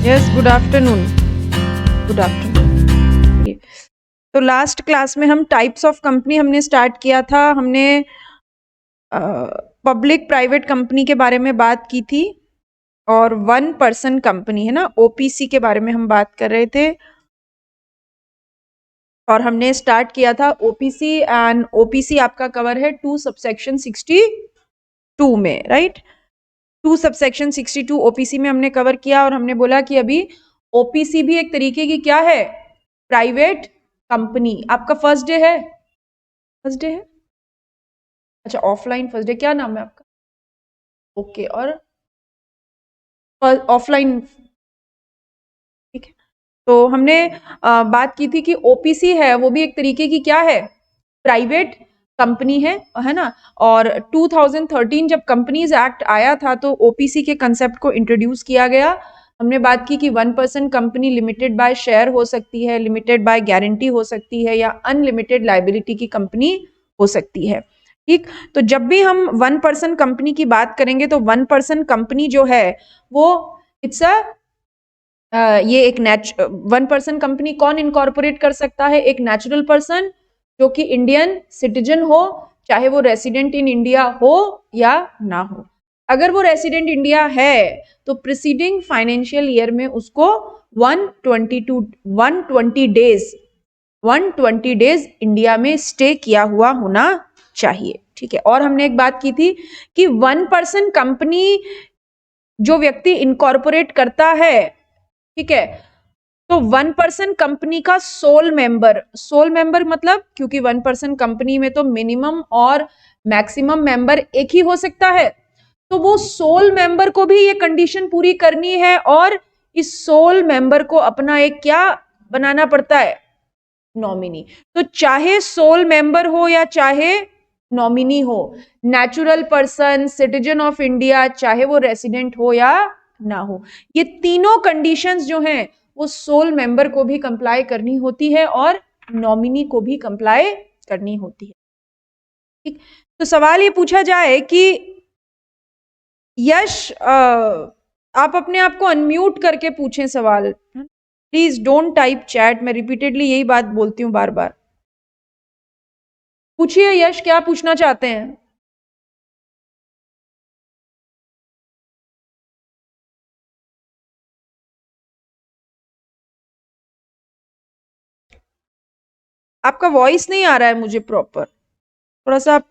Yes, good afternoon. Good afternoon. तो last class में हम टाइप्स ऑफ कंपनी हमने स्टार्ट किया था। हमने पब्लिक प्राइवेट कंपनी के बारे में बात की थी और वन पर्सन कंपनी है ना, ओपीसी के बारे में हम बात कर रहे थे। और हमने स्टार्ट किया था ओपीसी, एंड ओपीसी आपका कवर है 2 सबसेक्शन 62 में, राइट। 2 सबसेक्शन 62 ओपीसी में हमने कवर किया और हमने बोला कि अभी ओपीसी भी एक तरीके की क्या है, प्राइवेट कंपनी। आपका फर्स्ट डे है? फर्स्ट डे है, अच्छा ऑफलाइन फर्स्ट डे। क्या नाम है आपका? ओके, और ऑफलाइन, ठीक है। तो हमने बात की थी कि ओपीसी है वो भी एक तरीके की क्या है, प्राइवेट कंपनी है ना। और 2013 जब कंपनीज एक्ट आया था तो ओपीसी के कंसेप्ट को इंट्रोड्यूस किया गया। हमने बात की कि 1% कंपनी लिमिटेड बाय शेयर हो सकती है, लिमिटेड बाय गारंटी हो सकती है, या अनलिमिटेड लायबिलिटी की कंपनी हो सकती है, ठीक। तो जब भी हम 1% कंपनी की बात करेंगे तो 1% कंपनी जो है वो इट्स ये एक 1% कंपनी कौन इनकॉर्पोरेट कर सकता है? एक नेचुरल पर्सन जो कि इंडियन सिटीजन हो, चाहे वो रेसिडेंट इन इंडिया हो या ना हो। अगर वो रेसिडेंट इंडिया है तो प्रीसीडिंग फाइनेंशियल ईयर में उसको 120 डेज इंडिया में स्टे किया हुआ होना चाहिए, ठीक है। और हमने एक बात की थी कि 1% कंपनी जो व्यक्ति इनकॉर्पोरेट करता है, ठीक है, तो 1% कंपनी का सोल मेंबर मतलब, क्योंकि 1% कंपनी में तो मिनिमम और मैक्सिमम मेंबर एक ही हो सकता है, तो वो सोल मेंबर को भी ये कंडीशन पूरी करनी है और इस सोल मेंबर को अपना एक क्या बनाना पड़ता है, नॉमिनी। तो चाहे सोल मेंबर हो या चाहे नॉमिनी हो, natural person, citizen of India, चाहे वो रेसिडेंट हो या ना हो, ये तीनों कंडीशंस जो हैं वो सोल मेंबर को भी कंप्लाई करनी होती है और नॉमिनी को भी कंप्लाई करनी होती है, ठीक। तो सवाल ये पूछा जाए कि यश, आप अपने आप को अनम्यूट करके पूछें सवाल, प्लीज डोंट टाइप चैट। मैं रिपीटेडली यही बात बोलती हूँ बार बार। पूछिए यश, क्या पूछना चाहते हैं? आपका वॉइस नहीं आ रहा है मुझे प्रॉपर, थोड़ा सा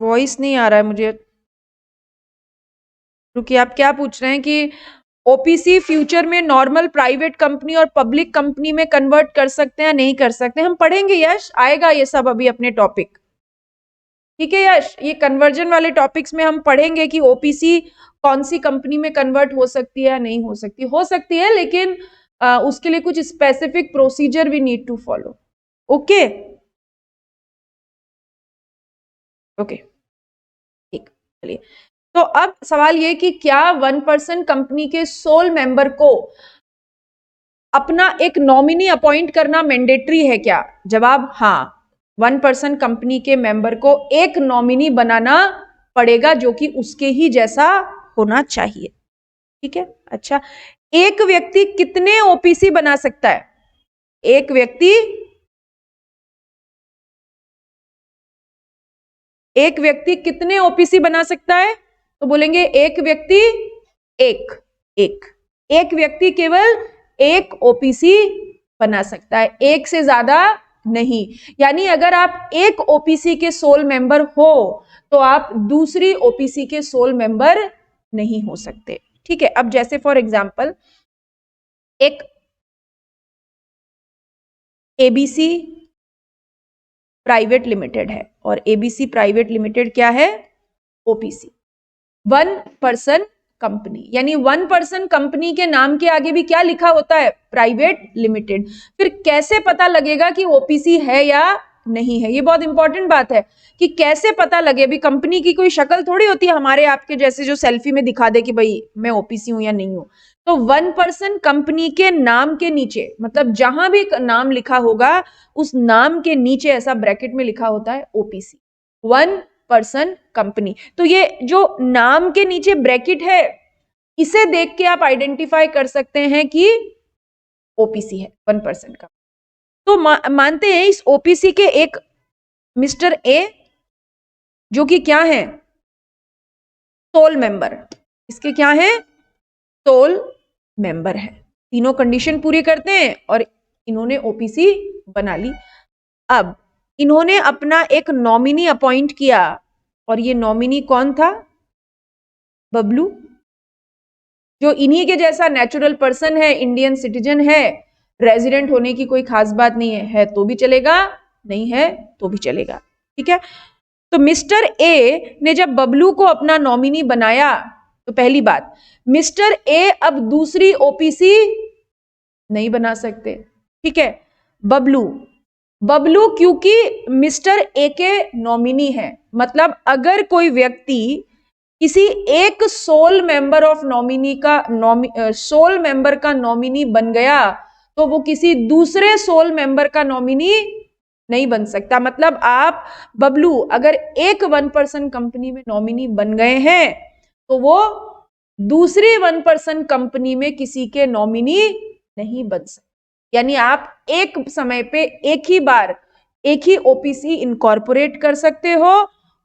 वॉइस नहीं आ रहा है मुझे। रुकिए, आप क्या पूछ रहे हैं कि ओपीसी फ्यूचर में नॉर्मल प्राइवेट कंपनी और पब्लिक कंपनी में कन्वर्ट कर सकते हैं, नहीं कर सकते? हम पढ़ेंगे यश, आएगा ये सब अभी अपने टॉपिक, ठीक है यश। ये कन्वर्जन वाले टॉपिक्स में हम पढ़ेंगे कि ओपीसी कौन सी कंपनी में कन्वर्ट हो सकती है या नहीं हो सकती है, लेकिन उसके लिए कुछ specific procedure we need to follow. Okay okay, ठीक, चलिए। तो अब सवाल ये कि क्या 1% कंपनी के सोल मेंबर को अपना एक नॉमिनी अपॉइंट करना मैंडेटरी है क्या? जवाब हाँ, 1% कंपनी के मेंबर को एक नॉमिनी बनाना पड़ेगा जो कि उसके ही जैसा होना चाहिए, ठीक है। अच्छा, एक व्यक्ति कितने ओपीसी बना सकता है? एक व्यक्ति कितने ओपीसी बना सकता है? तो बोलेंगे एक व्यक्ति एक एक एक व्यक्ति केवल एक ओपीसी बना सकता है, एक से ज्यादा नहीं। यानी अगर आप एक ओपीसी के सोल मेंबर हो तो आप दूसरी ओपीसी के सोल मेंबर नहीं हो सकते, ठीक है। अब जैसे फॉर एग्जांपल एक एबीसी प्राइवेट लिमिटेड है, और एबीसी प्राइवेट लिमिटेड क्या है? OPC, 1% company. यानी 1% कंपनी के नाम के आगे भी क्या लिखा होता है? Private limited. फिर कैसे पता लगेगा कि ओपीसी है या नहीं है? ये बहुत इंपॉर्टेंट बात है कि कैसे पता लगे। अभी कंपनी की कोई शक्ल थोड़ी होती है हमारे आपके जैसे जो सेल्फी में दिखा दे कि भाई मैं ओपीसी हूं या नहीं हूं। तो 1% कंपनी के नाम के नीचे, मतलब जहां भी नाम लिखा होगा उस नाम के नीचे ऐसा ब्रैकेट में लिखा होता है ओपीसी, 1 पर्सन कंपनी। तो ये जो नाम के नीचे ब्रैकेट है, इसे देख के आप आइडेंटिफाई कर सकते हैं कि ओपीसी है, 1% का। तो मानते हैं इस ओपीसी के एक मिस्टर ए, जो कि क्या है, सोल मेंबर, इसके क्या है, सोल मेंबर है। तीनों कंडीशन पूरी करते हैं और इन्होंने ओपीसी बना ली। अब इन्होंने अपना एक नॉमिनी अपॉइंट किया, और ये नॉमिनी कौन था, बबलू, जो इन्हीं के जैसा नेचुरल पर्सन है, इंडियन सिटीजन है, रेजिडेंट होने की कोई खास बात नहीं है तो भी चलेगा, नहीं है तो भी चलेगा, ठीक है। तो मिस्टर ए ने जब बबलू को अपना नॉमिनी बनाया, तो पहली बात, मिस्टर ए अब दूसरी ओपीसी नहीं बना सकते, ठीक है। बबलू क्योंकि मिस्टर ए के नॉमिनी है, मतलब अगर कोई व्यक्ति किसी एक सोल मेंबर ऑफ नॉमिनी का सोल मेंबर का नॉमिनी बन गया, तो वो किसी दूसरे सोल मेंबर का नॉमिनी नहीं बन सकता। मतलब आप बबलू अगर एक 1% कंपनी में नॉमिनी बन गए हैं, तो वो दूसरी 1% कंपनी में किसी के नॉमिनी नहीं बन सकते। यानी आप एक समय पे एक ही बार एक ही ओपीसी इनकॉर्पोरेट कर सकते हो,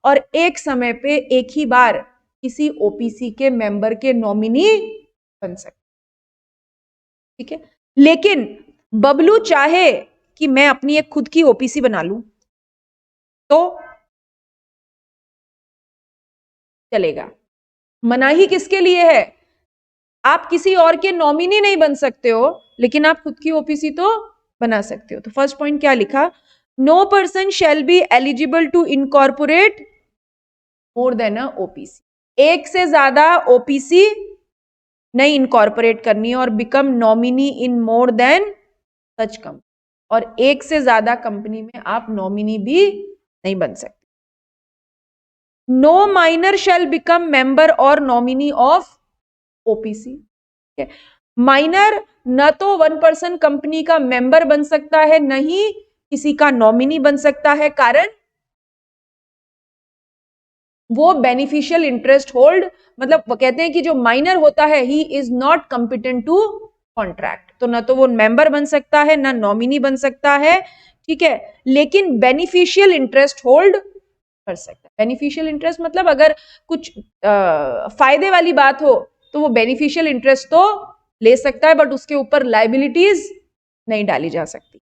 और एक समय पे एक ही बार किसी ओपीसी के मेंबर के नॉमिनी बन सकते, ठीक है। लेकिन बबलू चाहे कि मैं अपनी एक खुद की ओपीसी बना लूं तो चलेगा। मनाही किसके लिए है, आप किसी और के नॉमिनी नहीं बन सकते हो, लेकिन आप खुद की ओपीसी तो बना सकते हो। तो फर्स्ट पॉइंट क्या लिखा, no person shall be eligible to incorporate more than a OPC. एक से ज्यादा ओपीसी नहीं इनकॉर्पोरेट करनी है और become nominee in more than such company, और एक से ज्यादा कंपनी में आप नॉमिनी भी नहीं बन सकते। No minor shall become member और नॉमिनी ऑफ ओपीसी। माइनर न तो 1% कंपनी का मेंबर बन सकता है, न ही किसी का नॉमिनी बन सकता है, कारण वो बेनिफिशियल इंटरेस्ट होल्ड, मतलब वो कहते हैं कि जो माइनर होता है ही is not competent to contract, तो ना तो वो मेंबर बन सकता है ना नॉमिनी बन सकता है, ठीक है। लेकिन बेनिफिशियल इंटरेस्ट होल्ड कर सकता है। बेनिफिशियल इंटरेस्ट मतलब अगर कुछ फायदे वाली बात हो तो वो बेनिफिशियल इंटरेस्ट तो ले सकता है, बट उसके ऊपर लाइबिलिटीज नहीं डाली जा सकती,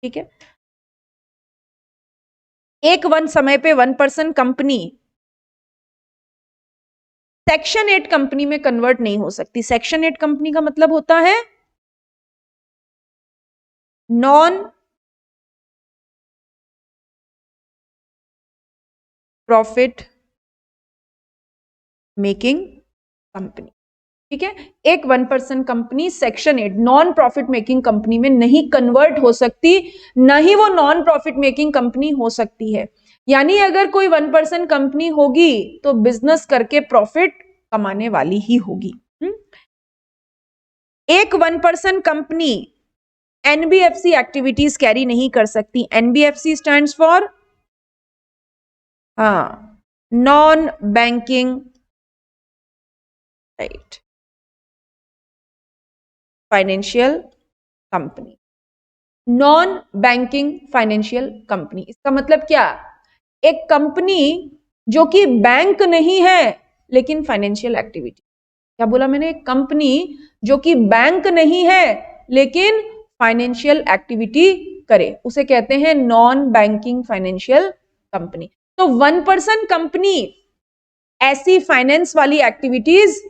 ठीक है। एक समय पे 1% कंपनी सेक्शन 8 कंपनी में कन्वर्ट नहीं हो सकती। सेक्शन 8 कंपनी का मतलब होता है नॉन प्रॉफिट मेकिंग कंपनी, ठीक है। एक 1% company section 8 non profit making company में नहीं कन्वर्ट हो सकती, न ही वो नॉन प्रॉफिट मेकिंग कंपनी हो सकती है। यानी अगर कोई 1% कंपनी होगी तो बिजनेस करके प्रॉफिट कमाने वाली ही होगी। एक 1% कंपनी एनबीएफसी एक्टिविटीज कैरी नहीं कर सकती। NBFC stands for non banking right financial company. Non banking financial company, इसका मतलब क्या, एक कंपनी जो कि बैंक नहीं है लेकिन फाइनेंशियल एक्टिविटी, क्या बोला मैंने, एक कंपनी जो कि बैंक नहीं है लेकिन फाइनेंशियल एक्टिविटी करे, उसे कहते हैं नॉन बैंकिंग फाइनेंशियल कंपनी। तो 1% कंपनी ऐसी फाइनेंस वाली एक्टिविटीज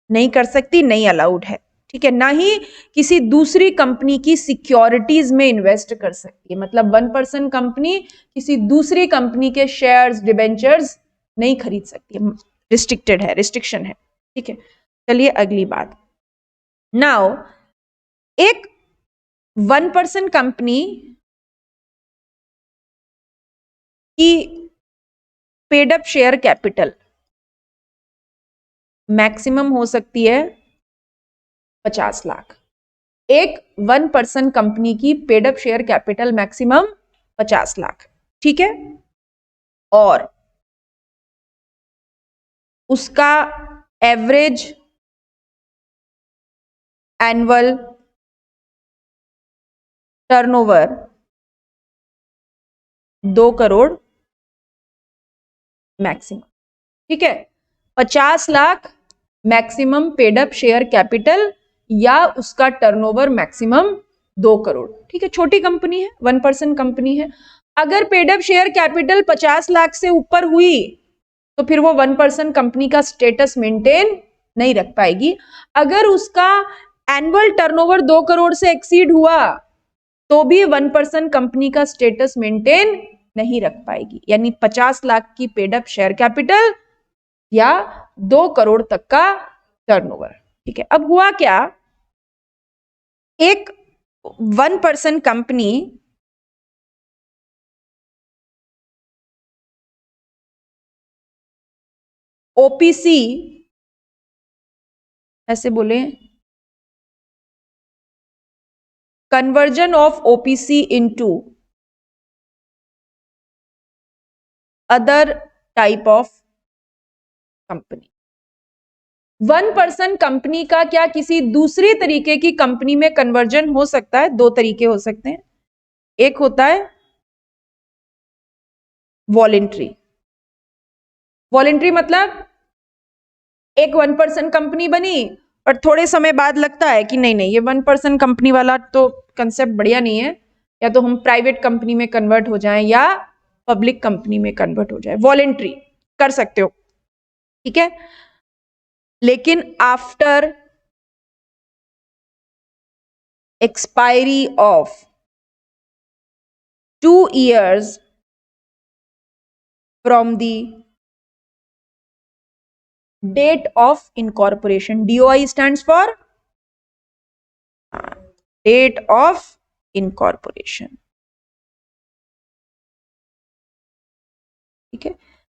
नहीं कर सकती, नहीं अलाउड है, ठीक है। ना ही किसी दूसरी कंपनी की सिक्योरिटीज में इन्वेस्ट कर सकती है। मतलब 1% कंपनी किसी दूसरी कंपनी के शेयर्स, डिबेंचर्स नहीं खरीद सकती है, रिस्ट्रिक्टेड है, रिस्ट्रिक्शन है, ठीक है। चलिए अगली बात। नाउ एक 1% कंपनी की paid up share capital maximum हो सकती है 50 लाख। एक 1% कंपनी की paid up share capital maximum 50 lakh, ठीक है। और उसका average annual turnover 2 crore maximum, ठीक है। 50 lakh maximum paid up share capital या उसका टर्नओवर मैक्सिमम 2 करोड़, ठीक है। छोटी कंपनी है, 1% कंपनी है। अगर paid up share capital 50 lakh से ऊपर हुई तो फिर वो 1% कंपनी का स्टेटस मेंटेन नहीं रख पाएगी। अगर उसका एनुअल टर्नओवर 2 करोड़ से एक्सीड हुआ तो भी 1% कंपनी का स्टेटस मेंटेन नहीं रख पाएगी। यानी 50 लाख की पेड अप शेयर कैपिटल या 2 करोड़ तक का टर्नओवर, ठीक है। अब हुआ क्या, एक 1% कंपनी ओपीसी, ऐसे बोले, conversion of OPC into other type of company. 1% company का क्या किसी दूसरी तरीके की कंपनी में कन्वर्जन हो सकता है? 2 तरीके हो सकते हैं। एक होता है वॉलेंट्री। वॉलेंट्री मतलब एक 1% कंपनी बनी और थोड़े समय बाद लगता है कि नहीं नहीं, ये 1% कंपनी वाला तो कंसेप्ट बढ़िया नहीं है, या तो हम प्राइवेट कंपनी में कन्वर्ट हो जाएं या पब्लिक कंपनी में कन्वर्ट हो जाए। वॉलेंट्री कर सकते हो, ठीक है। लेकिन after expiry of 2 years from the date of incorporation, DOI stands for date of incorporation, ठीक है।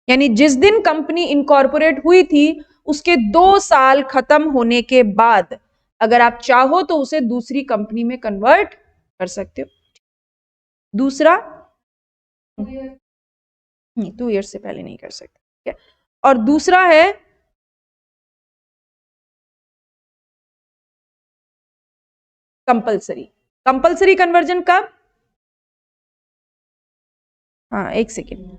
यानी जिस दिन कंपनी इनकॉर्पोरेट हुई थी उसके 2 साल खत्म होने के बाद अगर आप चाहो तो उसे दूसरी कंपनी में कन्वर्ट कर सकते हो। दूसरा, नहीं, 2 years से पहले नहीं कर सकते, ठीक है। और दूसरा है कंपलसरी। कंपलसरी कन्वर्जन कब? हाँ, एक second.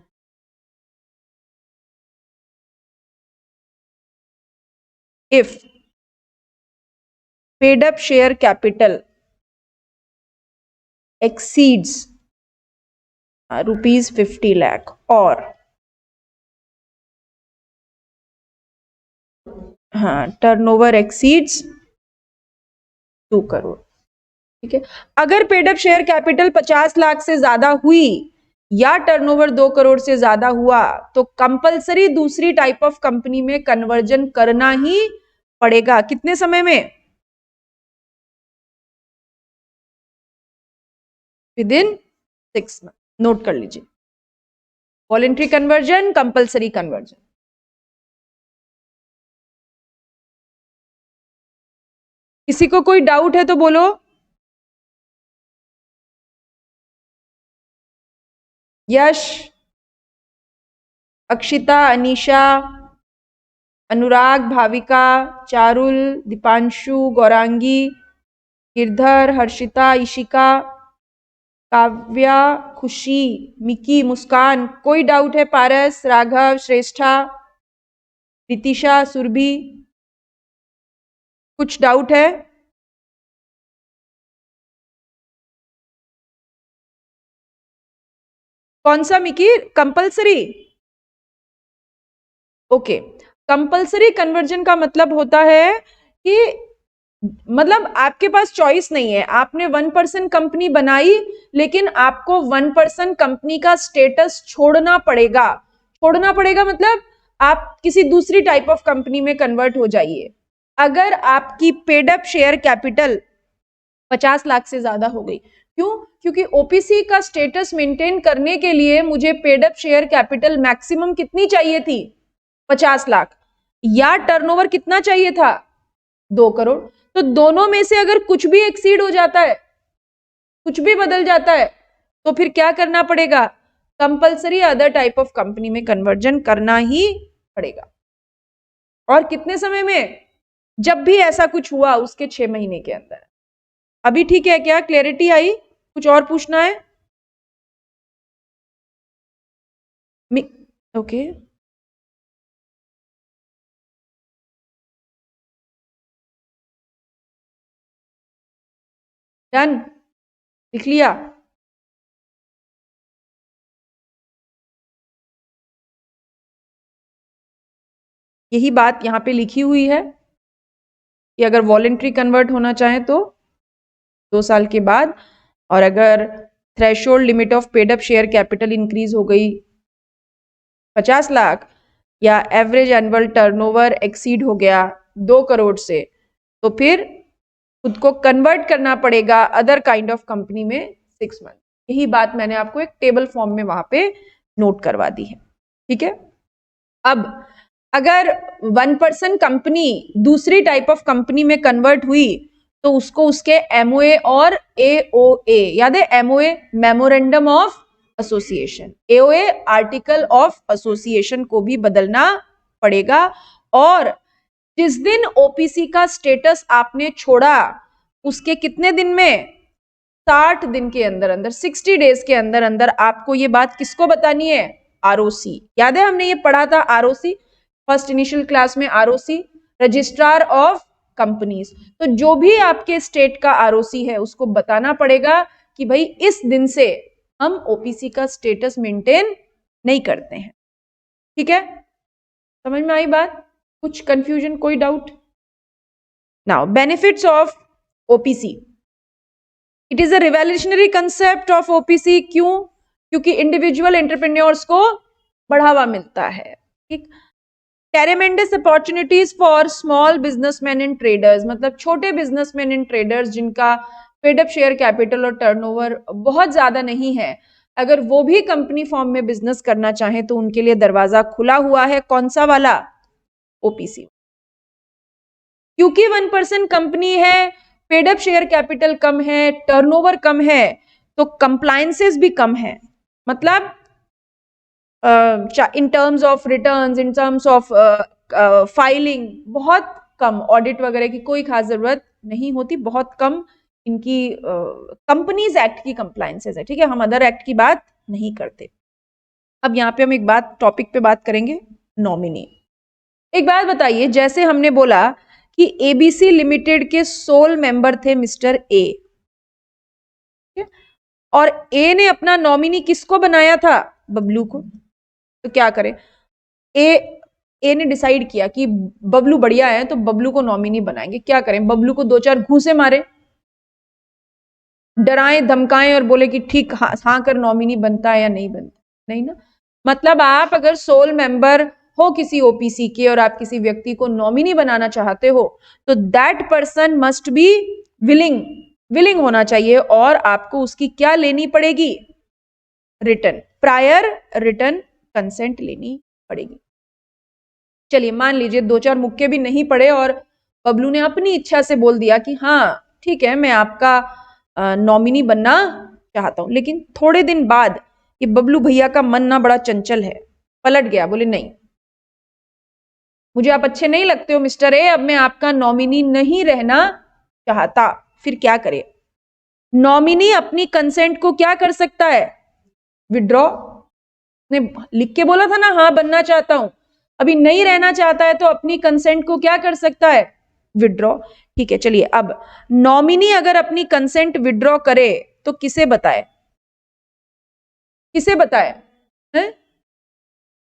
If paid up share capital exceeds rupees 50 lakh और हाँ टर्नओवर एक्सीड्स 2 करोड़, ठीक है। अगर paid up share capital 50 lakh से ज्यादा हुई या टर्नओवर 2 करोड़ से ज्यादा हुआ तो कंपलसरी दूसरी टाइप ऑफ कंपनी में कन्वर्जन करना ही पड़ेगा। कितने समय में? With in 6 month. नोट कर लीजिए, वॉलेंट्री कन्वर्जन, कंपलसरी कन्वर्जन। किसी को कोई डाउट है तो बोलो। यश, अक्षिता, अनीशा, अनुराग, भाविका, चारुल, दीपांशु, गौरांगी, गिरधर, हर्षिता, इशिका, काव्या, खुशी, मिकी, मुस्कान, कोई डाउट है? पारस, राघव, श्रेष्ठा, रितिशा, सुरभि, कुछ डाउट है? कौन सा Mickey? Compulsory? Okay, compulsory conversion का मतलब होता है कि मतलब आपके पास चॉइस नहीं है। आपने 1% कंपनी बनाई लेकिन आपको 1% कंपनी का स्टेटस छोड़ना पड़ेगा। छोड़ना पड़ेगा मतलब आप किसी दूसरी टाइप ऑफ कंपनी में कन्वर्ट हो जाइए। अगर आपकी paid up share capital 50 lakh से ज्यादा हो गई, क्यों? क्योंकि ओपीसी का स्टेटस मेंटेन करने के लिए मुझे paid up share capital maximum कितनी चाहिए थी? 50 लाख, या टर्नओवर कितना चाहिए था? 2 करोड़। तो दोनों में से अगर कुछ भी एक्सीड हो जाता है, कुछ भी बदल जाता है, तो फिर क्या करना पड़ेगा? Compulsory other type of company में कन्वर्जन करना ही पड़ेगा। और कितने समय में? जब भी ऐसा कुछ हुआ उसके 6 महीने के अंदर। अभी ठीक है क्या? क्लैरिटी आई? कुछ और पूछना है? ओके, डन, लिख लिया? यही बात यहाँ पे लिखी हुई है कि अगर वॉलेंट्री कन्वर्ट होना चाहे तो 2 साल के बाद, और अगर threshold limit of paid up share capital increase हो गई 50 लाख या एवरेज एनुअल टर्नओवर एक्सीड हो गया 2 करोड़ से, तो फिर खुद को कन्वर्ट करना पड़ेगा अदर काइंड ऑफ कंपनी में 6 मंथ। यही बात मैंने आपको एक टेबल फॉर्म में वहां पे नोट करवा दी है, ठीक है। अब अगर 1% कंपनी दूसरी टाइप ऑफ कंपनी में कन्वर्ट हुई तो उसको उसके एमओए और एओए, याद है MOA memorandum of association, AOA article of association को भी बदलना पड़ेगा। और जिस दिन ओपीसी का स्टेटस आपने छोड़ा उसके कितने दिन में? 60 दिन के अंदर अंदर, 60 डेज के अंदर अंदर आपको ये बात किसको बतानी है? आरओसी। याद है हमने ये पढ़ा था आरओसी फर्स्ट इनिशियल क्लास में, आरओसी रजिस्ट्रार ऑफ कंपनीज। तो जो भी आपके स्टेट का आरओसी है उसको बताना पड़ेगा कि भाई इस दिन से हम ओपीसी का स्टेटस मेंटेन नहीं करते हैं, ठीक है। समझ में आई बात? कुछ कंफ्यूजन, कोई doubt? Now benefits of OPC. It is a revolutionary concept of OPC. क्यों? क्योंकि इंडिविजुअल एंटरप्रेन्योर्स को बढ़ावा मिलता है, ठीक। ट्रेमेंडस opportunities for small businessman and traders, मतलब छोटे बिजनेसमैन एंड ट्रेडर्स जिनका पेड अप शेयर कैपिटल और टर्नओवर बहुत ज्यादा नहीं है, अगर वो भी कंपनी फॉर्म में बिजनेस करना चाहे तो उनके लिए दरवाजा खुला हुआ है। कौन सा वाला? ओपीसी। क्योंकि 1% कंपनी है, पेड अप शेयर कैपिटल कम है, टर्नओवर कम है, तो कंप्लायंसेस भी कम है। मतलब in terms of returns, in terms of filing बहुत कम, ऑडिट वगैरह की कोई खास जरूरत नहीं होती, बहुत कम इनकी कंपनीज एक्ट की कंप्लायंसेस है, ठीक है। हम अदर एक्ट की बात नहीं करते। अब यहाँ पे हम एक बात टॉपिक पे बात करेंगे, नॉमिनी। एक बात बताइए, जैसे हमने बोला कि एबीसी लिमिटेड के सोल मेंबर थे मिस्टर ए, और ए ने अपना नॉमिनी किसको बनाया था? बबलू को। तो क्या करें? ए ने डिसाइड किया कि बबलू बढ़िया है तो बबलू को नॉमिनी बनाएंगे। क्या करें? बबलू को 2-4 घूंसे मारे, डराएं धमकाएं और बोले कि ठीक हाँ कर, नॉमिनी बनता है या नहीं बनता? नहीं ना। मतलब आप अगर सोल मेंबर हो किसी ओपीसी के और आप किसी व्यक्ति को नॉमिनी बनाना चाहते हो तो that person must be willing होना चाहिए, और आपको उसकी क्या लेनी पड़ेगी? रिटर्न, प्रायर रिटर्न कंसेंट लेनी पड़ेगी। चलिए मान लीजिए 2-4 मुक्के भी नहीं पड़े और बबलू ने अपनी इच्छा से बोल दिया कि हाँ ठीक है मैं आपका नॉमिनी बनना चाहता हूं, लेकिन थोड़े दिन बाद ये बबलू भैया का मन ना बड़ा चंचल है, पलट गया, बोले नहीं मुझे आप अच्छे नहीं लगते हो मिस्टर ए, अब मैं आपका नॉमिनी नहीं रहना चाहता। फिर क्या करे? नॉमिनी अपनी कंसेंट को क्या कर सकता है? विड्रॉ। ने लिख के बोला था ना हाँ बनना चाहता हूं, अभी नहीं रहना चाहता है तो अपनी कंसेंट को क्या कर सकता है? विड्रॉ। ठीक है, चलिए अब नॉमिनी अगर अपनी कंसेंट विड्रॉ करे तो किसे बताए? किसे बताए?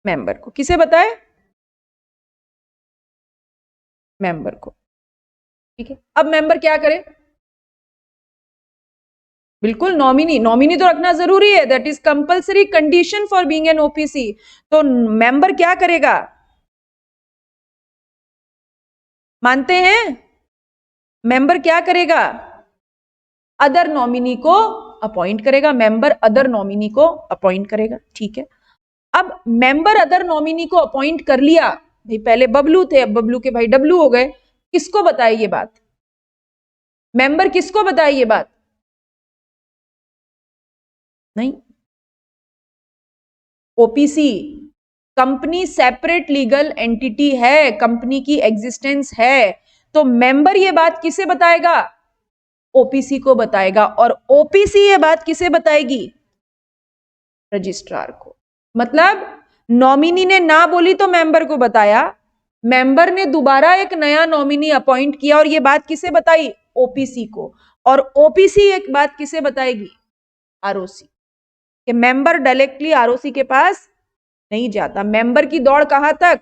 मेंबर को। किसे बताए? मेंबर को। ठीक है, अब मेंबर क्या करे? बिल्कुल नॉमिनी तो रखना जरूरी है, that is compulsory condition for being an OPC. तो मेंबर क्या करेगा? मानते हैं? मेंबर क्या करेगा? अदर नॉमिनी को अपॉइंट करेगा। मेंबर अदर नॉमिनी को अपॉइंट करेगा, ठीक है। अब मेंबर अदर नॉमिनी को अपॉइंट कर लिया, भाई पहले बबलू थे अब बबलू के भाई डब्लू हो गए, किसको बताए ये बात? मेंबर किसको बताए ये बात? नहीं, OPC company separate legal entity है, कंपनी की एग्जिस्टेंस है, तो मेंबर ये बात किसे बताएगा? ओपीसी को बताएगा। और ओपीसी ये बात किसे बताएगी? रजिस्ट्रार को। मतलब नॉमिनी ने ना बोली तो मेंबर को बताया, मेंबर ने दोबारा एक नया नॉमिनी अपॉइंट किया और ये बात किसे बताई? ओपीसी को। और ओपीसी एक बात किसे बताएगी? आरओसी। कि मेंबर डायरेक्टली आरओसी के पास नहीं जाता, मेंबर की दौड़ कहां तक?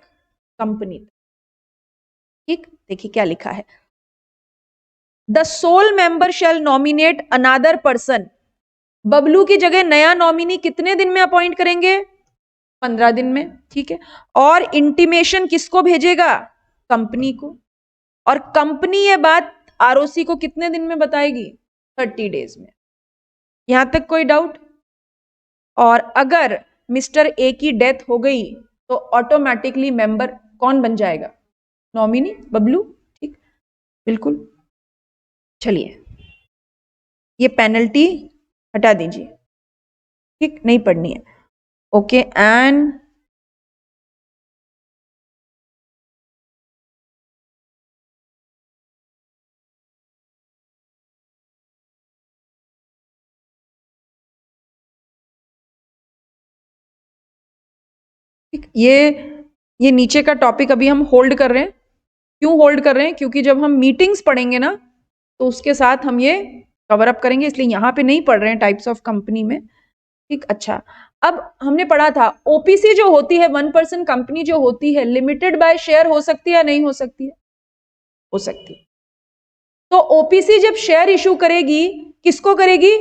कंपनी तक। ठीक, देखिए क्या लिखा है, the sole member shall nominate another person. Bablu की जगह नया नॉमिनी कितने दिन में अपॉइंट करेंगे? 15 दिन में। ठीक है, और इंटीमेशन किसको भेजेगा? कंपनी को। और कंपनी ये बात आरओसी को कितने दिन में बताएगी? 30 डेज में। यहां तक कोई डाउट? और अगर मिस्टर ए की डेथ हो गई तो ऑटोमेटिकली मेंबर कौन बन जाएगा? नॉमिनी, बबलू। ठीक, बिल्कुल। चलिए ये पेनल्टी हटा दीजिए, ठीक, नहीं पढ़नी है। ओके, एंड ये नीचे का टॉपिक अभी हम होल्ड कर रहे हैं। क्यों होल्ड कर रहे हैं? क्योंकि जब हम मीटिंग्स पढ़ेंगे ना तो उसके साथ हम ये कवर अप करेंगे, इसलिए यहां पे नहीं पढ़ रहे हैं टाइप्स ऑफ कंपनी में। ठीक, अच्छा, अब हमने पढ़ा था ओपीसी जो होती है, 1% कंपनी जो होती है, लिमिटेड बाय शेयर हो सकती है या नहीं हो सकती है? हो सकती है। तो ओपीसी जब शेयर इशू करेगी, किसको करेगी?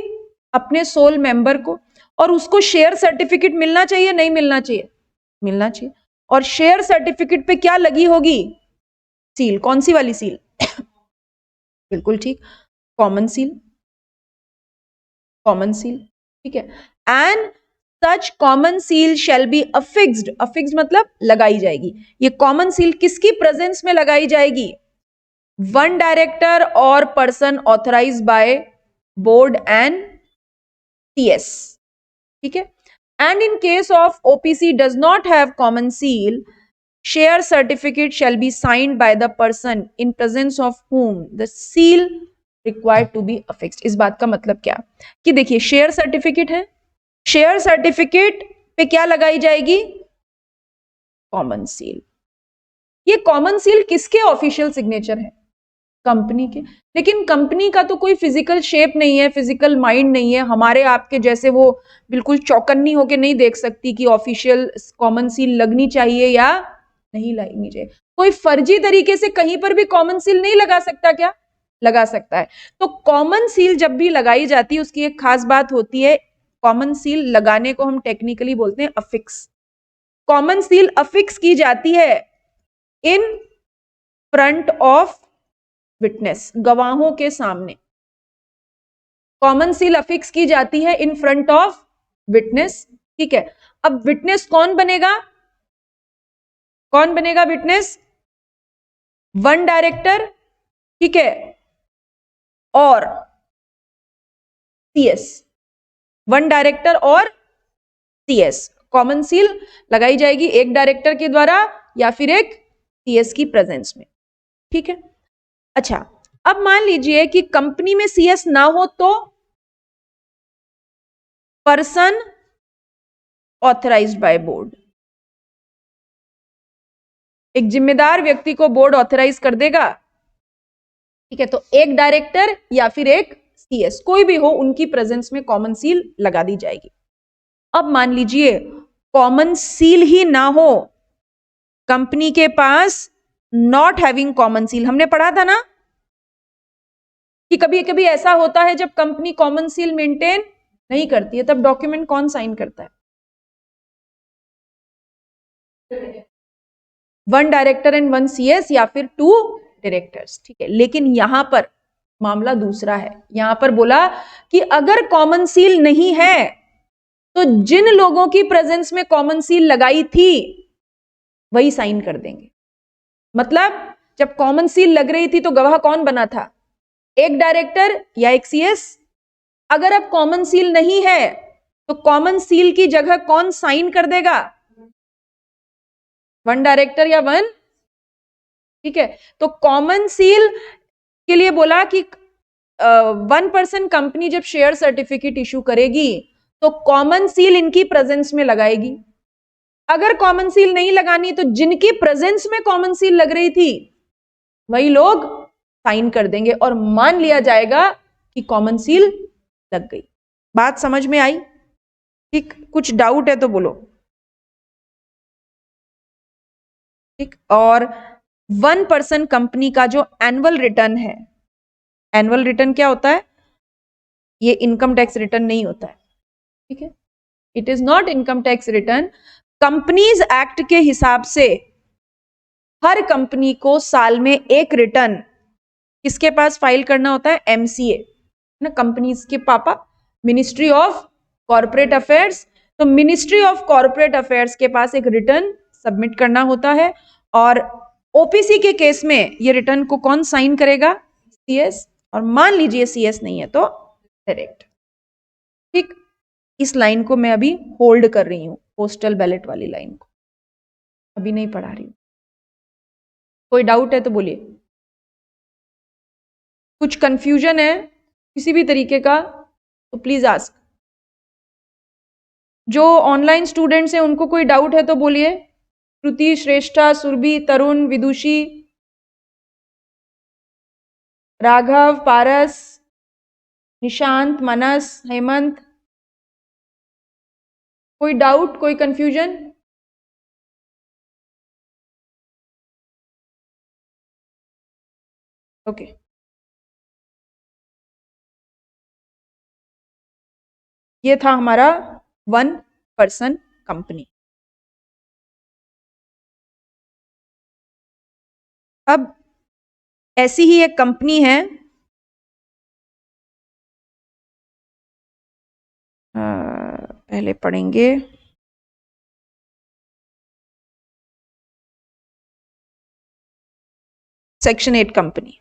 अपने सोल मेंबर को। और उसको शेयर सर्टिफिकेट मिलना चाहिए, नहीं मिलना चाहिए? मिलना चाहिए। और शेयर सर्टिफिकेट पे क्या लगी होगी? सील। कौन सी वाली सील? बिल्कुल ठीक, कॉमन सील। कॉमन सील, ठीक है। And such common seal shall be affixed. Affixed मतलब लगाई जाएगी। ये कॉमन सील किसकी प्रेजेंस में लगाई जाएगी? वन डायरेक्टर और person authorize by board and TS. ठीक है। And in case of OPC does not have common seal, share certificate shall be signed by the person in presence of whom the seal required to be affixed। इस बात का मतलब क्या कि देखिए share certificate है, शेयर सर्टिफिकेट पे क्या लगाई जाएगी? Common seal. ये कॉमन सील किसके ऑफिशियल सिग्नेचर है? कंपनी के। लेकिन कंपनी का तो कोई फिजिकल शेप नहीं है, फिजिकल माइंड नहीं है, हमारे आपके जैसे वो बिल्कुल चौकन्नी होके नहीं देख सकती कि ऑफिशियल कॉमन सील लगनी चाहिए या नहीं लगनी चाहिए। कोई फर्जी तरीके से कहीं पर भी कॉमन सील नहीं लगा सकता क्या? लगा सकता है। तो कॉमन सील जब भी लगाई जाती है उसकी एक खास बात होती है, कॉमन सील लगाने को हम टेक्निकली बोलते हैं अफिक्स। कॉमन सील अफिक्स की जाती है इन फ्रंट ऑफ विटनेस, गवाहों के सामने। कॉमन सील अफिक्स की जाती है इन फ्रंट ऑफ विटनेस। ठीक है, अब विटनेस कौन बनेगा? कौन बनेगा विटनेस? वन डायरेक्टर, ठीक है, और सीएस। वन डायरेक्टर और सीएस। कॉमन सील लगाई जाएगी एक डायरेक्टर के द्वारा या फिर एक सीएस की प्रेजेंस में। ठीक है, अच्छा, अब मान लीजिए कि कंपनी में सीएस ना हो तो पर्सन ऑथराइज्ड बाय बोर्ड। एक जिम्मेदार व्यक्ति को बोर्ड ऑथराइज कर देगा। ठीक है, तो एक डायरेक्टर या फिर एक सीएस, कोई भी हो, उनकी प्रेजेंस में कॉमन सील लगा दी जाएगी। अब मान लीजिए कॉमन सील ही ना हो, कंपनी के पास नॉट हैविंग कॉमन सील। हमने पढ़ा था ना कि कभी कभी ऐसा होता है जब कंपनी कॉमन सील मेंटेन नहीं करती है, तब डॉक्यूमेंट कौन साइन करता है? One director and one CS या फिर टू डायरेक्टर्स। ठीक है, लेकिन यहां पर मामला दूसरा है। यहां पर बोला कि अगर कॉमन सील नहीं है तो जिन लोगों की प्रेजेंस में कॉमन सील लगाई थी वही साइन कर देंगे। मतलब जब कॉमन सील लग रही थी तो गवाह कौन बना था? एक डायरेक्टर या एक सीएस। अगर अब कॉमन सील नहीं है तो कॉमन सील की जगह कौन साइन कर देगा? 1 डायरेक्टर या 1, ठीक है। तो कॉमन सील के लिए बोला कि 1% कंपनी जब शेयर सर्टिफिकेट इशू करेगी तो कॉमन सील इनकी प्रेजेंस में लगाएगी। अगर कॉमन सील नहीं लगानी तो जिनकी प्रेजेंस में कॉमन सील लग रही थी वही लोग साइन कर देंगे और मान लिया जाएगा कि कॉमन सील लग गई। बात समझ में आई? ठीक, कुछ डाउट है तो बोलो। ठीक, और 1% कंपनी का जो एनुअल रिटर्न है, एनुअल रिटर्न क्या होता है? ये इनकम टैक्स रिटर्न नहीं होता है, ठीक है, it is not income tax return. Companies act के हिसाब से हर कंपनी को साल में एक रिटर्न किसके पास फाइल करना होता है? एमसीए ना, कंपनीज के पापा, मिनिस्ट्री ऑफ कॉर्पोरेट अफेयर्स। तो मिनिस्ट्री ऑफ कॉर्पोरेट अफेयर्स के पास एक रिटर्न सबमिट करना होता है और ओपीसी के केस में ये रिटर्न को कौन साइन करेगा? सीएस। और मान लीजिए सीएस नहीं है तो डायरेक्ट। ठीक, इस लाइन को मैं अभी होल्ड कर रही हूं, पोस्टल बैलेट वाली लाइन को अभी नहीं पढ़ा रही हूं। कोई डाउट है तो बोलिए। कुछ कंफ्यूजन है किसी भी तरीके का तो प्लीज आस्क। जो ऑनलाइन स्टूडेंट्स हैं उनको कोई डाउट है तो बोलिए। श्रुति, श्रेष्ठा, सुरभि, तरुण, विदुषी, राघव, पारस, निशांत, मनस, हेमंत, कोई डाउट, कोई कंफ्यूजन? ओके, ये था हमारा 1% कंपनी। अब ऐसी ही एक कंपनी है, पहले पढ़ेंगे। Section 8 company.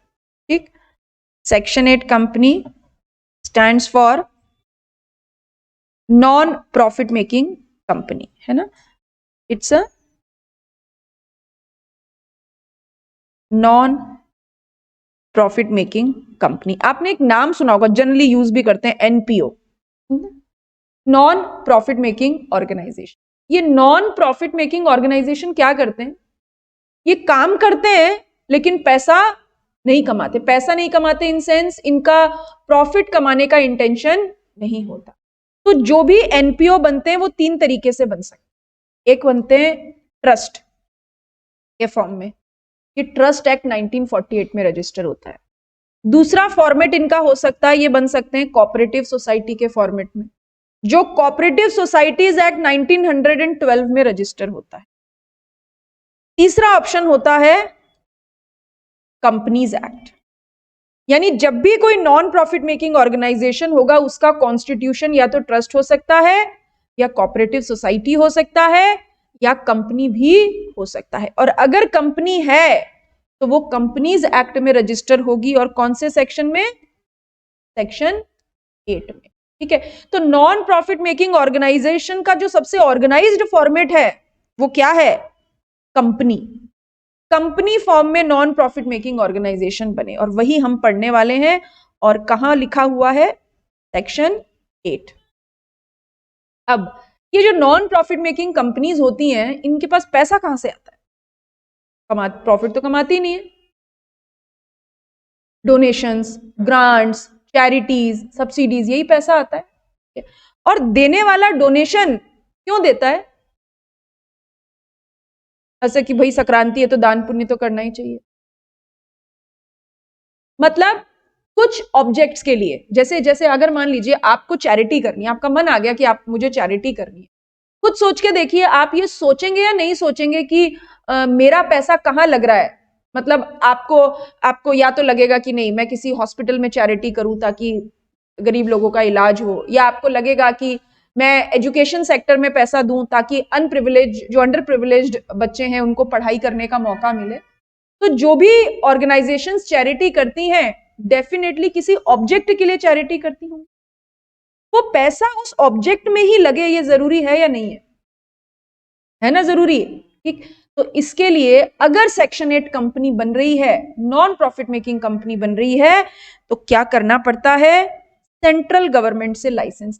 ठीक, section 8 company stands for non profit making company, है ना। It's a non profit making company. आपने एक नाम सुना होगा, जनरली यूज भी करते हैं, NPO, non profit making organisation. ये नॉन प्रॉफिट मेकिंग ऑर्गेनाइजेशन क्या करते हैं? ये काम करते हैं लेकिन पैसा नहीं कमाते। पैसा नहीं कमाते इन सेंस इनका प्रॉफिट कमाने का इंटेंशन नहीं होता। तो जो भी एनपीओ बनते हैं वो 3 तरीके से बन सकते हैं। एक बनते हैं ट्रस्ट के फॉर्म में, ये ट्रस्ट एक्ट 1948 में रजिस्टर होता है। दूसरा फॉर्मेट इनका हो सकता है, ये बन सकते हैं कोऑपरेटिव सोसाइटी के फॉर्मेट में, जो कोऑपरेटिव सोसाइटीज एक्ट 1912 में रजिस्टर होता है। तीसरा ऑप्शन होता है कंपनीज एक्ट, यानी जब भी कोई नॉन प्रॉफिट मेकिंग ऑर्गेनाइजेशन होगा उसका कॉन्स्टिट्यूशन या तो ट्रस्ट हो सकता है या कोऑपरेटिव सोसाइटी हो सकता है या कंपनी भी हो सकता है। और अगर कंपनी है तो वो कंपनीज एक्ट में रजिस्टर होगी, और कौन से सेक्शन में? सेक्शन 8 में। ठीक है, तो नॉन प्रॉफिट मेकिंग ऑर्गेनाइजेशन का जो सबसे ऑर्गेनाइज्ड फॉर्मेट है वो क्या है? कंपनी। कंपनी फॉर्म में नॉन प्रॉफिट मेकिंग ऑर्गेनाइजेशन बने, और वही हम पढ़ने वाले हैं। और कहां लिखा हुआ है? सेक्शन 8। अब ये जो नॉन प्रॉफिट मेकिंग कंपनीज होती हैं, इनके पास पैसा कहां से आता है? प्रॉफिट तो कमाती नहीं है। डोनेशंस, ग्रांट्स, चैरिटीज, सब्सिडीज, यही पैसा आता है। और देने वाला डोनेशन क्यों देता है? ऐसे कि भाई संक्रांति है तो दान पुण्य तो करना ही चाहिए। मतलब कुछ ऑब्जेक्ट्स के लिए, जैसे जैसे अगर मान लीजिए आपको चैरिटी करनी है, आपका मन आ गया कि आप मुझे चैरिटी करनी है, खुद सोच के देखिए, आप ये सोचेंगे या नहीं सोचेंगे कि मेरा पैसा कहाँ लग रहा है। मतलब आपको या तो लगेगा कि नहीं मैं किसी हॉस्पिटल में चैरिटी करूं ताकि गरीब लोगों का इलाज हो, या आपको लगेगा कि मैं एजुकेशन सेक्टर में पैसा दूं ताकि अनप्रिविलेज जो अंडर प्रिविलेज्ड बच्चे हैं उनको पढ़ाई करने का मौका मिले। तो जो भी ऑर्गेनाइजेशंस चैरिटी करती हैं डेफिनेटली किसी ऑब्जेक्ट के लिए चैरिटी करती होंगी। वो पैसा उस ऑब्जेक्ट में ही लगे, ये जरूरी है या नहीं है? है ना, जरूरी है। ठीक, तो इसके लिए अगर सेक्शन 8 कंपनी बन रही है, नॉन प्रॉफिट मेकिंग कंपनी बन रही है, तो क्या करना पड़ता है? सेंट्रल गवर्नमेंट से लाइसेंस।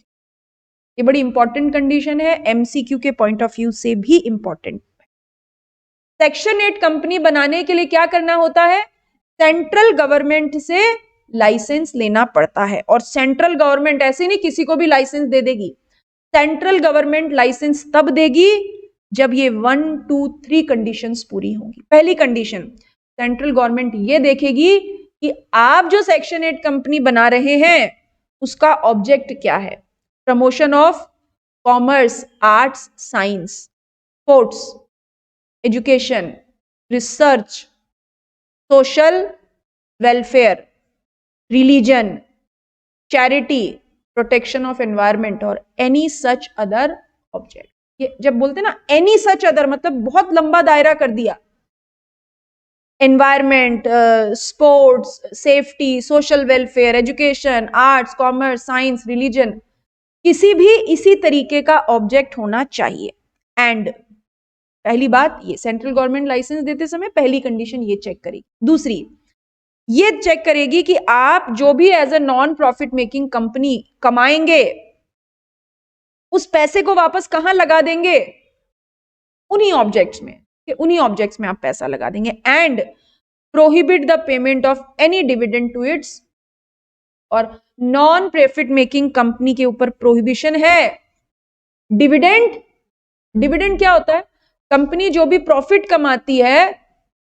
ये बड़ी इंपॉर्टेंट कंडीशन है, एमसीक्यू के पॉइंट ऑफ व्यू से भी इंपॉर्टेंट। सेक्शन 8 कंपनी बनाने के लिए क्या करना होता है? सेंट्रल गवर्नमेंट से लाइसेंस लेना पड़ता है। और सेंट्रल गवर्नमेंट ऐसे नहीं किसी को भी लाइसेंस दे देगी, सेंट्रल गवर्नमेंट लाइसेंस तब देगी जब ये 1, 2, 3 कंडीशंस पूरी होंगी। पहली कंडीशन, सेंट्रल गवर्नमेंट ये देखेगी कि आप जो सेक्शन 8 कंपनी बना रहे हैं उसका ऑब्जेक्ट क्या है। Promotion of commerce, arts, science, sports, education, research, social welfare, religion, charity, protection of environment और एनी सच अदर ऑब्जेक्ट। ये जब बोलते ना एनी सच अदर, मतलब बहुत लंबा दायरा कर दिया। Environment, sports, safety, social welfare, education, arts, commerce, science, religion, किसी भी इसी तरीके का ऑब्जेक्ट होना चाहिए। एंड पहली बात ये, सेंट्रल गवर्नमेंट लाइसेंस देते समय पहली कंडीशन ये चेक करेगी। दूसरी, ये चेक करेगी कि आप जो भी as a non profit making company कमाएंगे उस पैसे को वापस कहां लगा देंगे? उन्हीं ऑब्जेक्ट्स में, उन्हीं ऑब्जेक्ट्स में आप पैसा लगा देंगे। And prohibit the payment of any dividend to its. और नॉन प्रॉफिट मेकिंग कंपनी के ऊपर प्रोहिबिशन है डिविडेंड। डिविडेंड क्या होता है? कंपनी जो भी प्रॉफिट कमाती है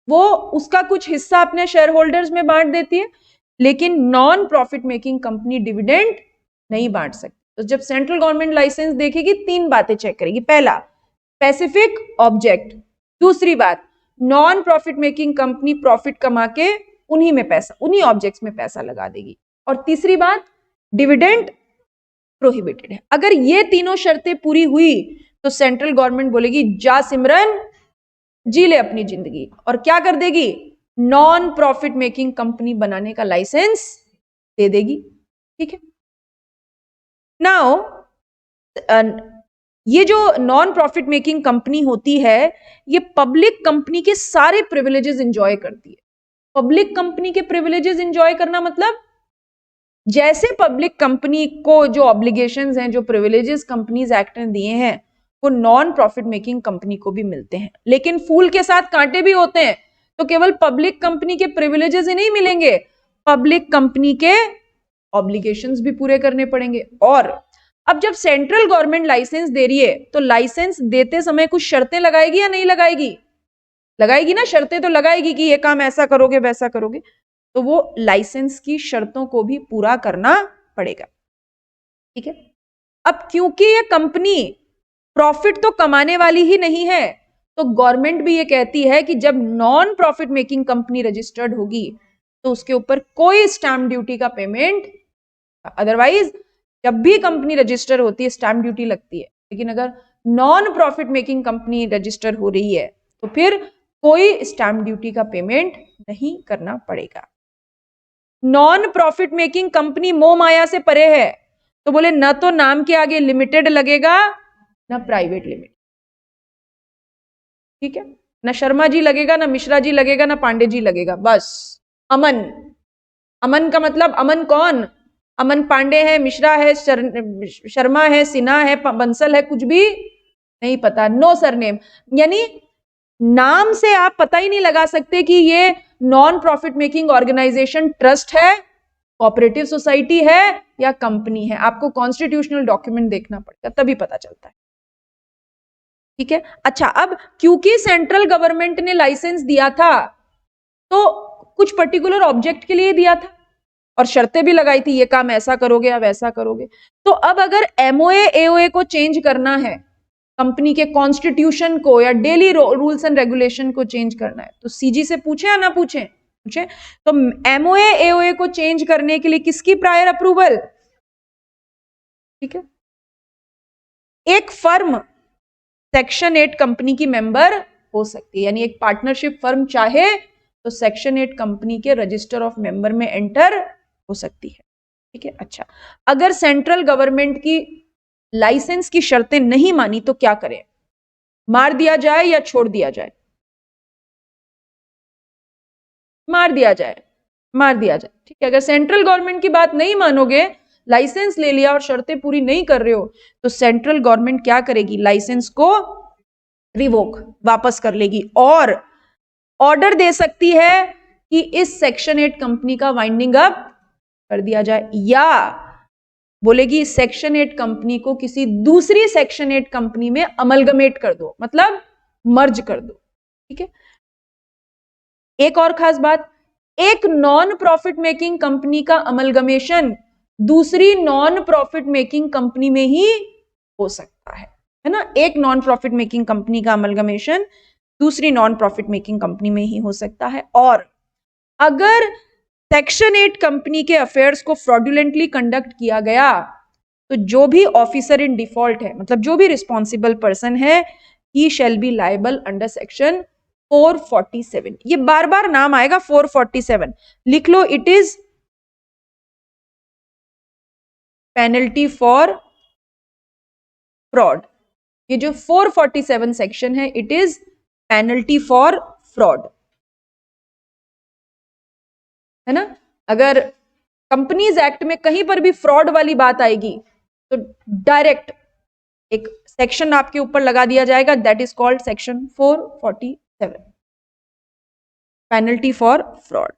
वो उसका कुछ हिस्सा अपने शेयर होल्डर्स में बांट देती है, लेकिन non profit making company dividend नहीं बांट सकती। तो जब सेंट्रल गवर्नमेंट लाइसेंस देखेगी 3 बातें चेक करेगी। पहला, स्पेसिफिक ऑब्जेक्ट। दूसरी बात, non profit making company profit कमा के उन्हीं में पैसा, उन्हीं ऑब्जेक्ट्स में पैसा लगा देगी। और तीसरी बात, डिविडेंड प्रोहिबिटेड है। अगर ये तीनों शर्तें पूरी हुई तो सेंट्रल गवर्नमेंट बोलेगी जा सिमरन जी ले अपनी जिंदगी, और क्या कर देगी? नॉन प्रॉफिट मेकिंग कंपनी बनाने का लाइसेंस दे देगी। ठीक है। नाउ ये जो नॉन प्रॉफिट मेकिंग कंपनी होती है ये पब्लिक कंपनी के सारे प्रिविलेजेस एंजॉय करती है। पब्लिक कंपनी के प्रिविलेजेस एंजॉय करना मतलब जैसे पब्लिक कंपनी को जो ऑब्लिगेशंस हैं, जो प्रिविलेजेस कंपनीज एक्ट ने दिए हैं, वो नॉन प्रॉफिट मेकिंग कंपनी को भी मिलते हैं। लेकिन फूल के साथ कांटे भी होते हैं, तो केवल पब्लिक कंपनी के प्रिविलेजेस ही नहीं मिलेंगे, पब्लिक कंपनी के ऑब्लिगेशंस भी पूरे करने पड़ेंगे। और अब जब सेंट्रल गवर्नमेंट लाइसेंस दे रही है तो लाइसेंस देते समय कुछ शर्तें लगाएगी या नहीं लगाएगी? लगाएगी ना, शर्तें तो लगाएगी कि ये काम ऐसा करोगे वैसा करोगे, तो वो लाइसेंस की शर्तों को भी पूरा करना पड़ेगा। ठीक है। अब क्योंकि ये कंपनी प्रॉफिट तो कमाने वाली ही नहीं है, तो गवर्नमेंट भी ये कहती है कि जब non profit making company registered होगी तो उसके ऊपर कोई स्टैंप ड्यूटी का पेमेंट, अदरवाइज जब भी कंपनी रजिस्टर होती है स्टैंप ड्यूटी लगती है, लेकिन अगर non profit making company register हो रही है तो फिर कोई स्टैंप ड्यूटी का पेमेंट नहीं करना पड़ेगा। नॉन प्रॉफिट मेकिंग कंपनी मोह माया से परे है, तो बोले न तो नाम के आगे लिमिटेड लगेगा ना प्राइवेट लिमिटेड। ठीक है। ना शर्मा जी लगेगा, ना मिश्रा जी लगेगा, ना पांडे जी लगेगा, बस अमन। अमन का मतलब अमन कौन? अमन पांडे है, मिश्रा है, शर्मा है, सिन्हा है, बंसल है, कुछ भी नहीं पता, नो सरनेम। यानी नाम से आप पता ही नहीं लगा सकते कि ये non profit making organisation trust है, कोऑपरेटिव सोसाइटी है या कंपनी है। आपको कॉन्स्टिट्यूशनल डॉक्यूमेंट देखना पड़ेगा तभी पता चलता है। ठीक है। अच्छा, अब क्योंकि सेंट्रल गवर्नमेंट ने लाइसेंस दिया था तो कुछ पर्टिकुलर ऑब्जेक्ट के लिए दिया था और शर्तें भी लगाई थी, ये काम ऐसा करोगे या वैसा करोगे। तो अब अगर एमओए एओए को चेंज करना है, कंपनी के कॉन्स्टिट्यूशन को या डेली रूल्स एंड रेगुलेशन को चेंज करना है, तो सीजी से पूछे या ना पूछे? पूछे। तो एमओए एओए को चेंज करने के लिए किसकी प्रायर अप्रूवल? ठीक है। एक फर्म सेक्शन 8 कंपनी की मेंबर हो सकती है, यानी एक पार्टनरशिप फर्म चाहे तो सेक्शन 8 कंपनी के रजिस्टर ऑफ मेंबर में एंटर हो सकती है। ठीक है। अच्छा, अगर सेंट्रल गवर्नमेंट की लाइसेंस की शर्तें नहीं मानी तो क्या करें? मार दिया जाए या छोड़ दिया जाए? मार दिया जाए, मार दिया जाए, ठीक है। अगर सेंट्रल गवर्नमेंट की बात नहीं मानोगे, लाइसेंस ले लिया और शर्तें पूरी नहीं कर रहे हो, तो सेंट्रल गवर्नमेंट क्या करेगी, लाइसेंस को रिवोक, वापस कर लेगी और ऑर्डर दे सकती है कि इस सेक्शन 8 कंपनी का वाइंडिंग अप कर दिया जाए, या बोलेगी सेक्शन 8 कंपनी को किसी दूसरी सेक्शन 8 कंपनी में अमलगमेट कर दो, मतलब मर्ज कर दो, ठीक है। एक और खास बात, एक नॉन प्रॉफिट मेकिंग कंपनी का अमलगमेशन दूसरी नॉन प्रॉफिट मेकिंग कंपनी में ही हो सकता है ना। एक नॉन प्रॉफिट मेकिंग कंपनी का अमलगमेशन दूसरी नॉन प्रॉफिट मेकिंग कंपनी में ही हो सकता है। और अगर सेक्शन 8 कंपनी के अफेयर्स को फ्रॉडुलेंटली कंडक्ट किया गया, तो जो भी ऑफिसर इन डिफॉल्ट है, मतलब जो भी रिस्पॉन्सिबल पर्सन है, he shall be liable under section 447। ये बार बार नाम आएगा 447, लिख लो, it is penalty for fraud. ये जो 447 सेक्शन है, it is penalty for fraud, है ना। अगर कंपनीज एक्ट में कहीं पर भी फ्रॉड वाली बात आएगी, तो डायरेक्ट एक सेक्शन आपके ऊपर लगा दिया जाएगा, that is called section 447, penalty for fraud.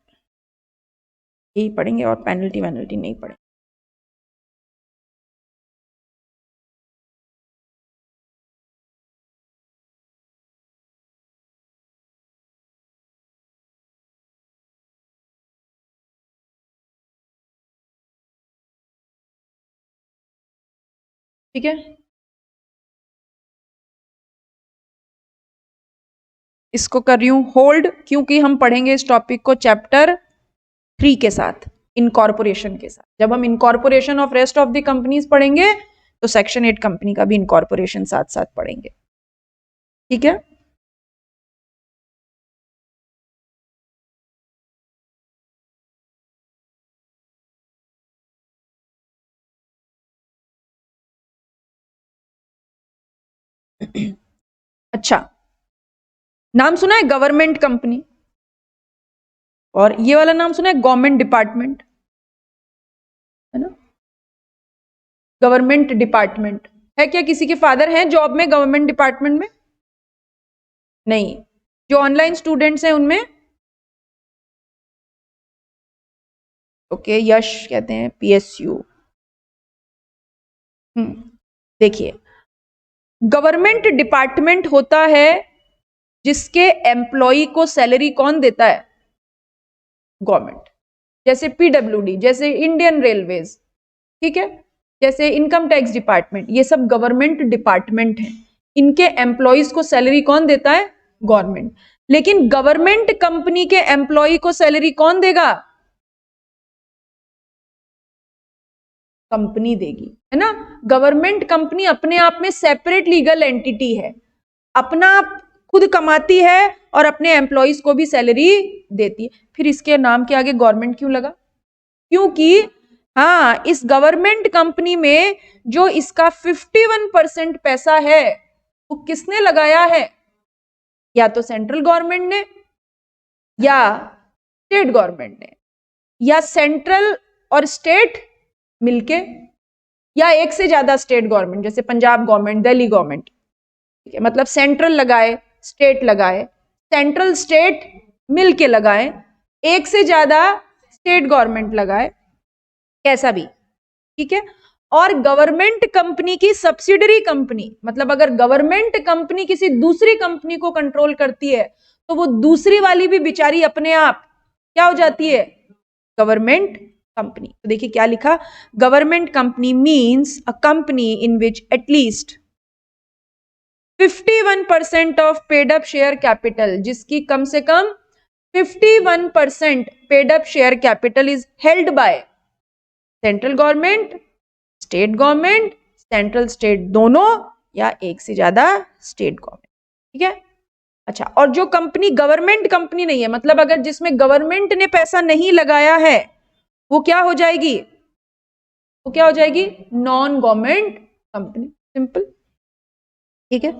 यही पढ़ेंगे और पेनल्टी वेनल्टी नहीं पढ़ेंगे। ठीक है, इसको कर रही हूं होल्ड, क्योंकि हम पढ़ेंगे इस टॉपिक को चैप्टर 3 के साथ, इनकॉर्पोरेशन के साथ। जब हम incorporation of rest of the companies पढ़ेंगे, तो सेक्शन 8 कंपनी का भी इनकॉर्पोरेशन साथ साथ पढ़ेंगे, ठीक है। अच्छा, नाम सुना है गवर्नमेंट कंपनी, और ये वाला नाम सुना है गवर्नमेंट डिपार्टमेंट, है ना। गवर्नमेंट डिपार्टमेंट है क्या, किसी के फादर हैं जॉब में गवर्नमेंट डिपार्टमेंट में? नहीं। जो ऑनलाइन स्टूडेंट्स हैं उनमें? ओके, यश कहते हैं, पीएसयू। देखिए, गवर्नमेंट डिपार्टमेंट होता है जिसके एम्प्लॉय को सैलरी कौन देता है? गवर्नमेंट। जैसे पीडब्ल्यूडी, जैसे इंडियन रेलवेज, ठीक है, जैसे इनकम टैक्स डिपार्टमेंट, ये सब गवर्नमेंट डिपार्टमेंट हैं। इनके एम्प्लॉयज को सैलरी कौन देता है? गवर्नमेंट। लेकिन गवर्नमेंट कंपनी के एम्प्लॉय को सैलरी कौन देगा? कंपनी देगी, है ना। गवर्नमेंट कंपनी अपने आप में सेपरेट लीगल एंटिटी है, अपना खुद कमाती है और अपने एम्प्लॉयज को भी सैलरी देती है। फिर इसके नाम के आगे गवर्नमेंट क्यों लगा? क्योंकि हाँ, इस गवर्नमेंट कंपनी में जो इसका 51% पैसा है, वो किसने लगाया है? या तो सेंट्रल गवर्नमेंट ने, या स्टेट गवर्नमेंट ने, या सेंट्रल और स्टेट मिलके, या एक से ज्यादा स्टेट गवर्नमेंट, जैसे पंजाब गवर्नमेंट, दिल्ली गवर्नमेंट, ठीक है। मतलब सेंट्रल लगाए, स्टेट लगाए, सेंट्रल स्टेट मिलके लगाए, एक से ज्यादा स्टेट गवर्नमेंट लगाए, कैसा भी, ठीक है। और गवर्नमेंट कंपनी की सब्सिडरी कंपनी, मतलब अगर गवर्नमेंट कंपनी किसी दूसरी कंपनी को कंट्रोल करती है, तो वो दूसरी वाली भी बेचारी अपने आप क्या हो जाती है? Government company. तो देखिए क्या लिखा, government company means a company in which at least 51% of paid up share capital, जिसकी कम से कम 51% paid up share capital is held by central government, state government, central state दोनों, या एक से ज्यादा स्टेट गवर्नमेंट, ठीक है। अच्छा, और जो कंपनी गवर्नमेंट कंपनी नहीं है, मतलब अगर जिसमें गवर्नमेंट ने पैसा नहीं लगाया है, वो क्या हो जाएगी? वो क्या हो जाएगी? नॉन गवर्नमेंट कंपनी, सिंपल, ठीक है।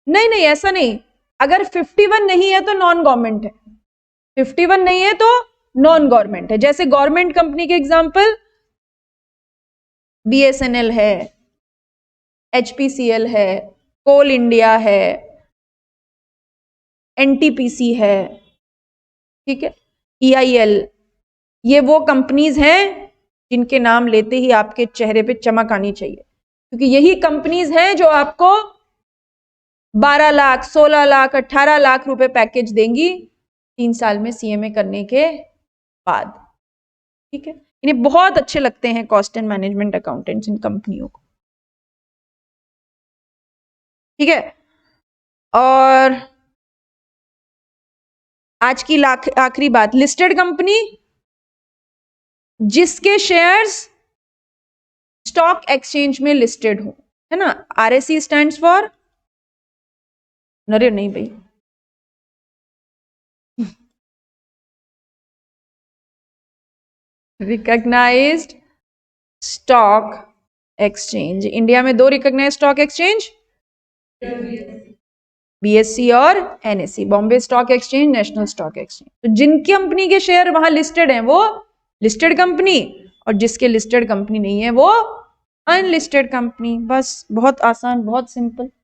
नहीं नहीं, ऐसा नहीं, अगर 51 नहीं है तो नॉन गवर्नमेंट है, 51 नहीं है तो नॉन गवर्नमेंट है। जैसे गवर्नमेंट कंपनी के एग्जांपल BSNL है, HPCL है, कोल इंडिया है, NTPC है, ठीक है, EIL, ये वो कंपनीज हैं जिनके नाम लेते ही आपके चेहरे पे चमक आनी चाहिए, क्योंकि यही कंपनीज हैं जो आपको 12 लाख, 16 लाख, 18 लाख रुपए पैकेज देंगी 3 साल में CMA करने के बाद, ठीक है। इन्हें बहुत अच्छे लगते हैं कॉस्ट एंड मैनेजमेंट अकाउंटेंट्स इन कंपनियों को, ठीक है। और आज की आखिरी बात, लिस्टेड कंपनी जिसके शेयर्स स्टॉक एक्सचेंज में लिस्टेड हो, है ना। RSE स्टैंड्स फॉर, नरे नहीं भाई, रिकॉग्नाइज्ड स्टॉक एक्सचेंज। इंडिया में 2 रिकॉग्नाइज्ड स्टॉक एक्सचेंज, BSE और NSE, Bombay stock exchange, national stock exchange. तो जिनकी कंपनी के शेयर वहां लिस्टेड हैं वो लिस्टेड कंपनी, और जिसके लिस्टेड कंपनी नहीं है वो अनलिस्टेड कंपनी। बस बहुत आसान, बहुत सिंपल।